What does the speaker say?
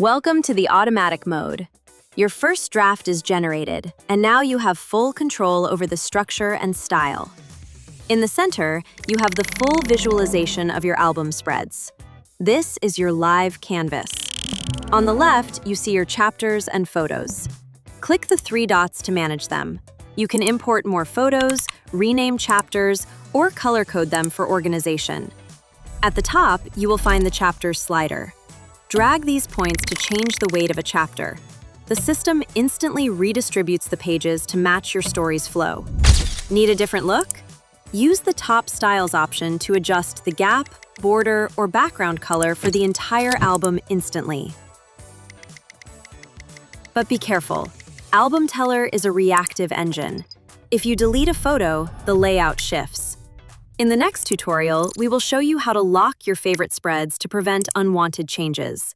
Welcome to the automatic mode. Your first draft is generated, and now you have full control over the structure and style. In the center, you have the full visualization of your album spreads. This is your live canvas. On the left, you see your chapters and photos. Click the three dots to manage them. You can import more photos, rename chapters, or color code them for organization. At the top, you will find the chapter slider. Drag these points to change the weight of a chapter. The system instantly redistributes the pages to match your story's flow. Need a different look? Use the top styles option to adjust the gap, border, or background color for the entire album instantly. But be careful. Albumteller is a reactive engine. If you delete a photo, the layout shifts. In the next tutorial, we will show you how to lock your favorite spreads to prevent unwanted changes.